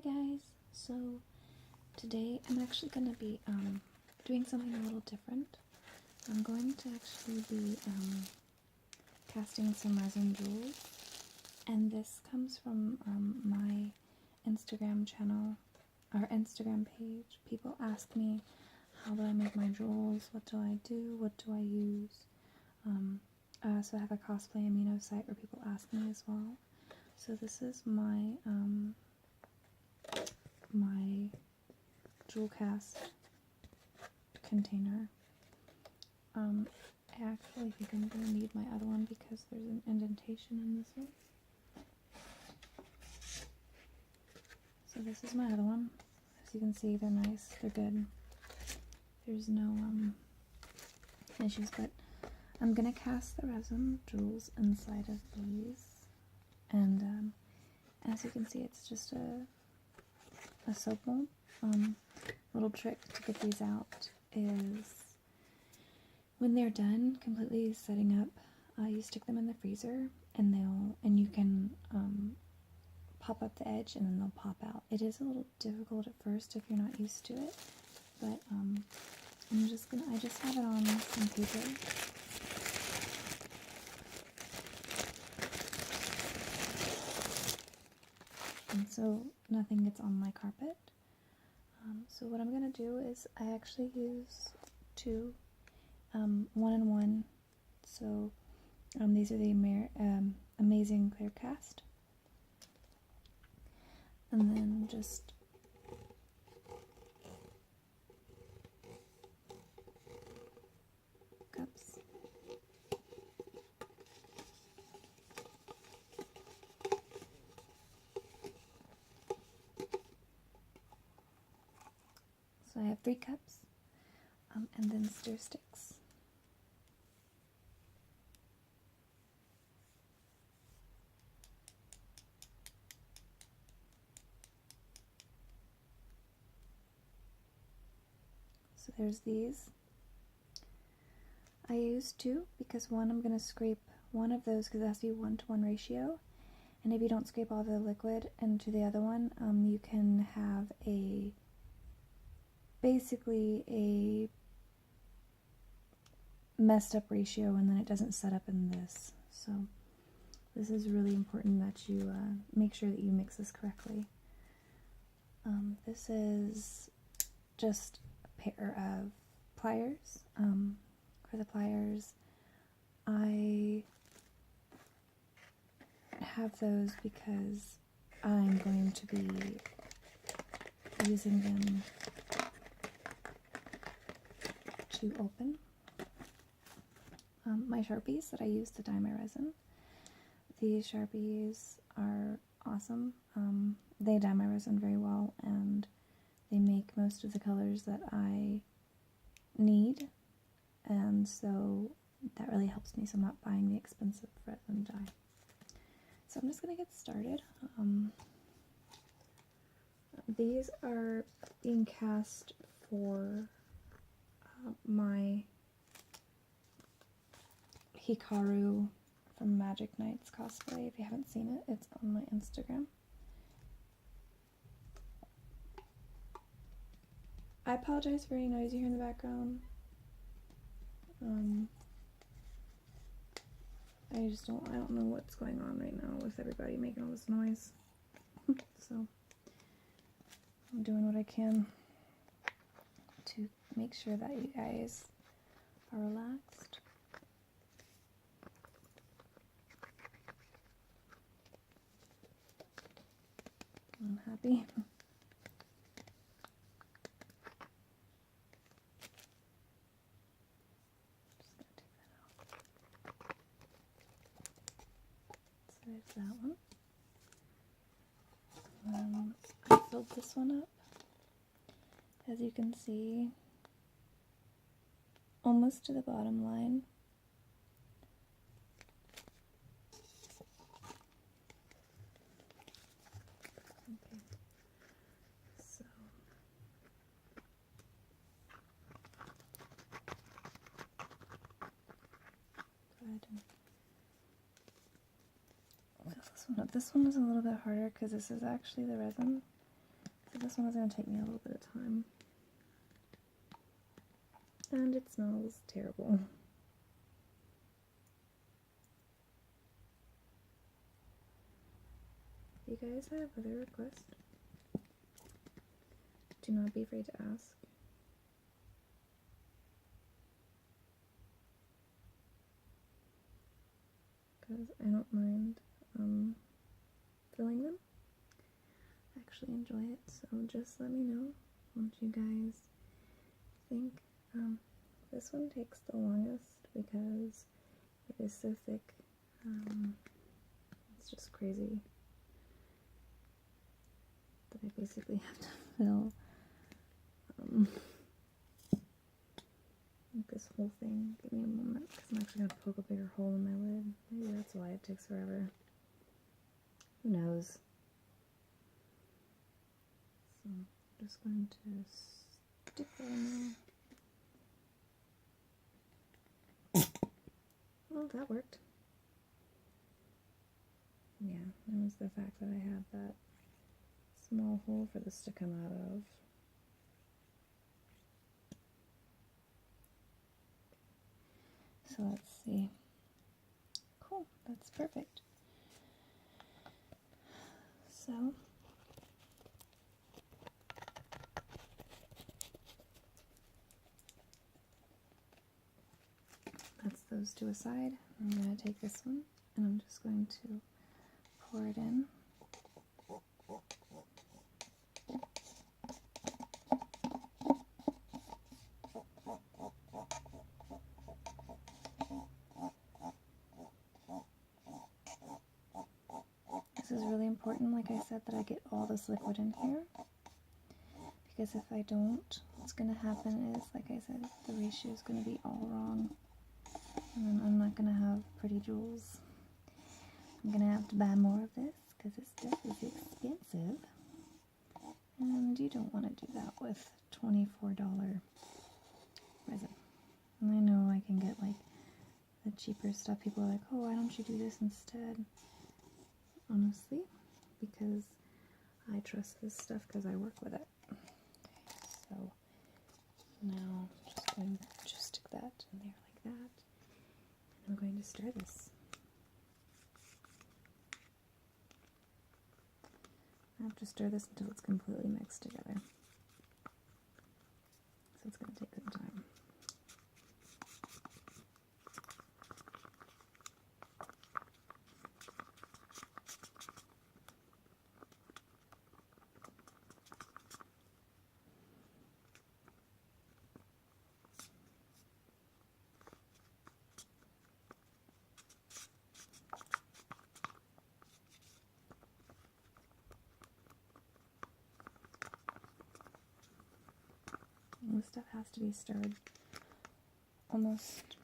Hi guys, so today I'm actually going to be doing something a little different. I'm going to actually be casting some resin jewels, and this comes from my Instagram channel, our Instagram page. People ask me, how do I make my jewels, what do I do, what do I use? So I have a cosplay amino site where people ask me as well. So this is my my jewel cast container. I actually think I'm going to need my other one because there's an indentation in this one. So this is my other one. As you can see, they're nice, they're good. There's no issues, but I'm going to cast the resin jewels inside of these. And as you can see, it's just a soap mold. Little trick to get these out is when they're done completely setting up, you stick them in the freezer, and you can pop up the edge and then they'll pop out. It is a little difficult at first if you're not used to it, but I just have it on some paper. And so nothing gets on my carpet. So what I'm going to do is I actually use two 1-in-1. So these are the Amazing Clear Cast. And then just cups. So I have 3 cups, and then stir sticks. So there's these. I use 2 because one I'm going to scrape one of those because it has to be 1-to-1 ratio. And if you don't scrape all the liquid into the other one, you can have basically a messed up ratio, and then it doesn't set up in this. So this is really important that you make sure that you mix this correctly. This is just a pair of pliers. For the pliers, I have those because I'm going to be using them to open my Sharpies that I use to dye my resin. These Sharpies are awesome. They dye my resin very well, and they make most of the colors that I need, and so that really helps me, so I'm not buying the expensive resin dye. So I'm just going to get started. These are being cast for my Hikaru from Magic Knights cosplay. If you haven't seen it, it's on my Instagram. I apologize for any noise you hear in the background. I don't know what's going on right now with everybody making all this noise. So I'm doing what I can to make sure that you guys are relaxed. I'm happy. There's that one. I filled this one up, as you can see, almost to the bottom line. Okay, so go ahead and fill this one up. This one is a little bit harder because this is actually the resin, So this one is going to take me a little bit of time. And it smells terrible. If you guys have other requests, do not be afraid to ask. Because I don't mind filling them. I actually enjoy it, so just let me know what you guys think. This one takes the longest because it is so thick. It's just crazy that I basically have to fill this whole thing. Give me a moment because I'm actually going to poke a bigger hole in my lid. Maybe that's why it takes forever. Who knows? So I'm just going to stick that in there. Well, that worked. Yeah, it was the fact that I had that small hole for this to come out of. So let's see. Cool, that's perfect. So that's those two aside. I'm going to take this one and I'm just going to pour it in. This is really important, like I said, that I get all this liquid in here, because if I don't, what's going to happen is, like I said, the ratio is going to be all wrong, and then I'm not going to have pretty jewels. I'm going to have to buy more of this, because this stuff is expensive, and you don't want to do that with $24 resin. And I know I can get, like, the cheaper stuff. People are like, oh, why don't you do this instead? Honestly, because I trust this stuff because I work with it. Okay, so now I'm just going to stick that in there like that, and I'm going to stir this. I have to stir this until it's completely mixed together, so it's going to take some time. This stuff has to be stirred almost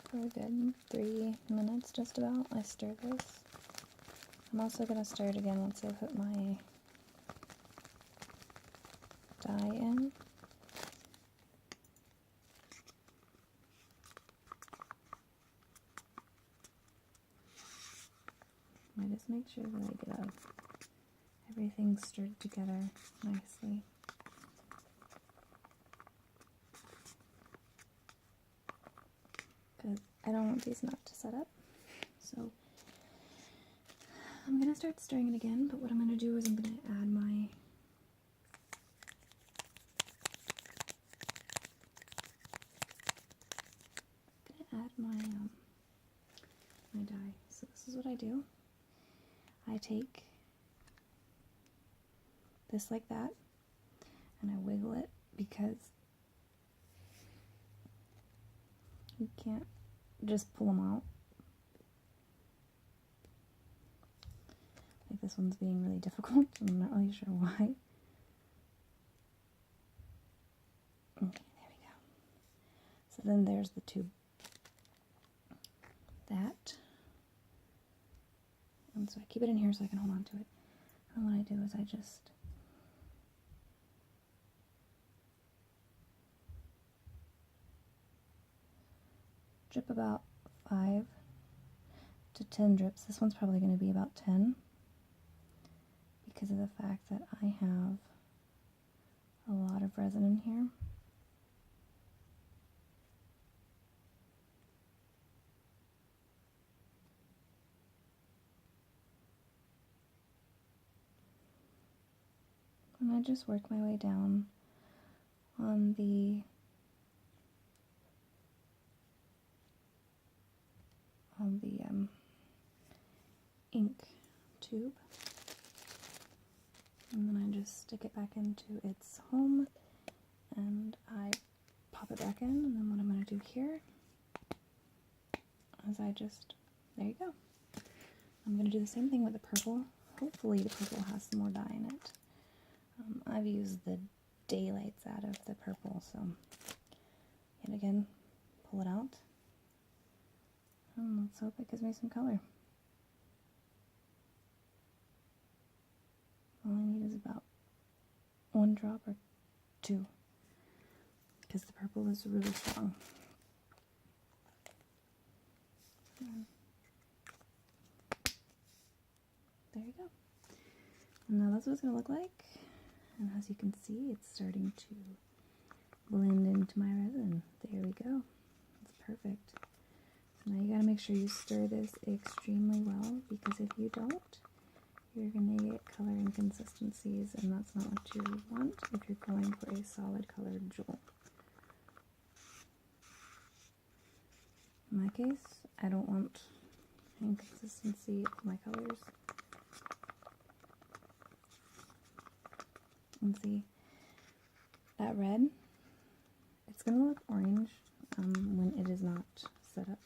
for a good 3 minutes, just about. I stir this. I'm also going to stir it again once I put my dye in. I just make sure that I get everything stirred together nicely. Because I don't want these not to set up. So I'm going to start stirring it again, but what I'm going to do is I'm going to add my my dye. So this is what I do. I take this like that, and I wiggle it because you can't just pull them out. Like this one's being really difficult, and I'm not really sure why. Okay, there we go. So then there's the tube. That. And so I keep it in here so I can hold on to it. And what I do is I just drip about 5 to 10 drips. This one's probably going to be about 10 because of the fact that I have a lot of resin in here. And I just work my way down on the ink tube, and then I just stick it back into its home and I pop it back in. And then what I'm going to do here is there you go. I'm going to do the same thing with the purple. Hopefully the purple has some more dye in it. I've used the daylights out of the purple, so yet again, pull it out. And let's hope it gives me some color. All I need is about 1 drop or 2, because the purple is really strong. There you go. And now that's what it's going to look like. And as you can see, it's starting to blend into my resin. There we go. It's perfect. So now you got to make sure you stir this extremely well, because if you don't, you're going to get color inconsistencies, and that's not what you want if you're going for a solid colored jewel. In my case, I don't want inconsistency of my colors. And see, that red, it's going to look orange when it is not set up.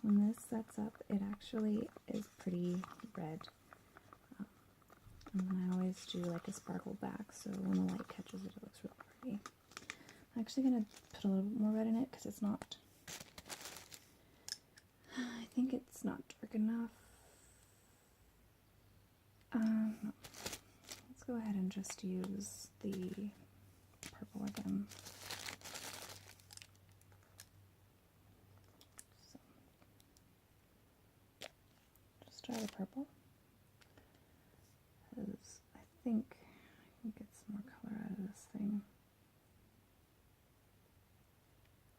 When this sets up, it actually is pretty red. And then I always do like a sparkle back, so when the light catches it, it looks really pretty. I'm actually going to put a little bit more red in it because it's not, I think it's not dark enough. No. Let's go ahead and just use the purple again. So, just try the purple, because I think I can get some more color out of this thing.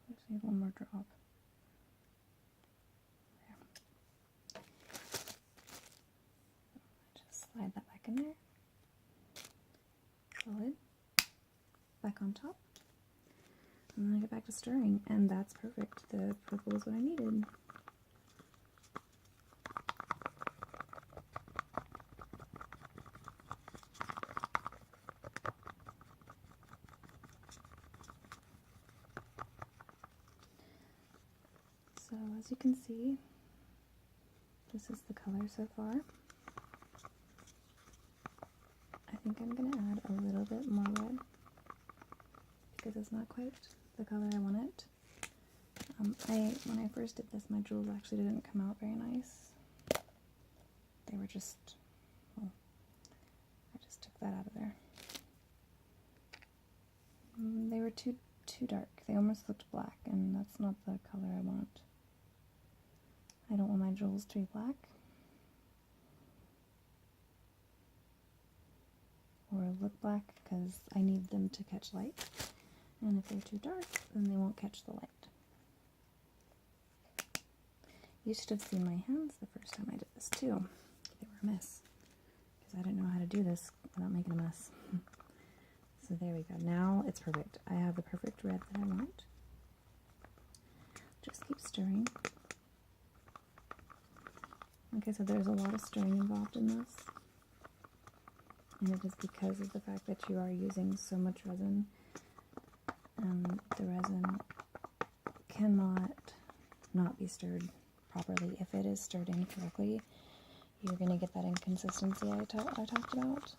I just need one more drop. There. So I just slide that back in there. Lid back on top, and then I get back to stirring, and that's perfect. The purple is what I needed. So as you can see, this is the color so far. I think I'm going to add a little bit more red because it's not quite the color I want it. When I first did this, my jewels actually didn't come out very nice. They were just, well, I just took that out of there. They were too dark. They almost looked black, and that's not the color I want. I don't want my jewels to be black or look black, because I need them to catch light, and if they're too dark, then they won't catch the light. You should have seen my hands the first time I did this too. They were a mess, because I didn't know how to do this without making a mess. So there we go. Now it's perfect. I have the perfect red that I want. Just keep stirring. Like I said, there's a lot of stirring involved in this. And it is because of the fact that you are using so much resin, and the resin cannot not be stirred properly. If it is stirred incorrectly, you're going to get that inconsistency I talked about.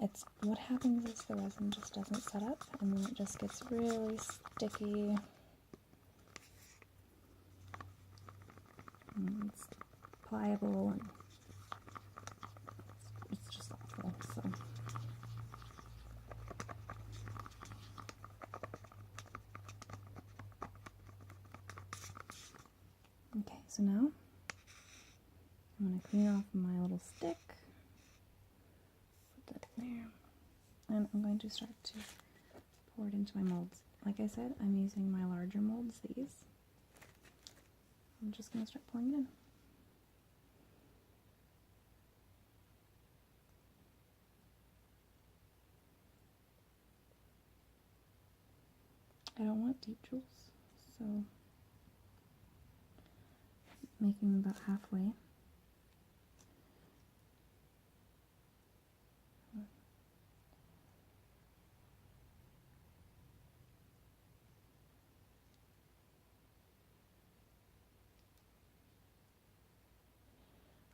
It's what happens is the resin just doesn't set up, and then it just gets really sticky. And it's pliable, and it's just awful. So okay, so now I'm going to clean off my little stick. Put that in there. And I'm going to start to pour it into my molds. Like I said, I'm using my larger molds, these. I'm just going to start pouring it in. I don't want deep jewels, so making them about halfway.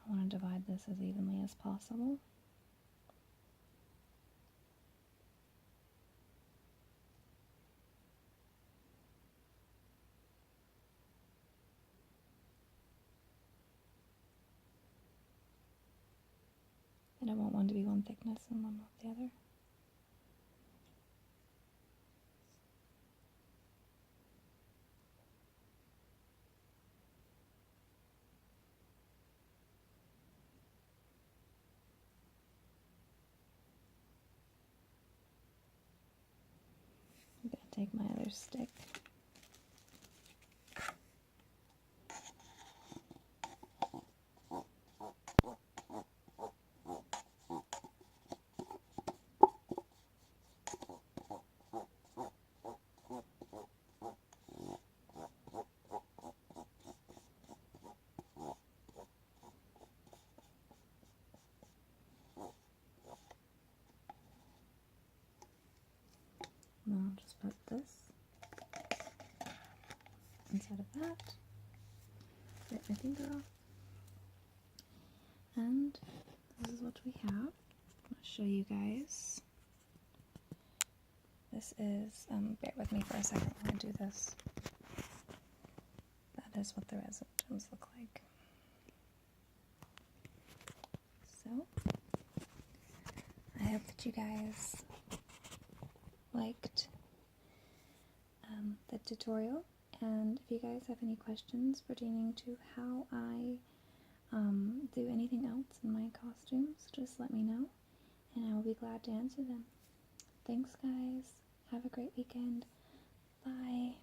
I want to divide this as evenly as possible. I don't want one to be one thickness and one not the other. I'm going to take my other stick. And I'll just put this inside of that. Get my finger off. And this is what we have. I'll show you guys. This is, bear with me for a second while I do this. That is what the resin gems look like. So, I hope that you guys liked the tutorial, and if you guys have any questions pertaining to how I do anything else in my costumes, just let me know, and I will be glad to answer them. Thanks guys, have a great weekend, bye!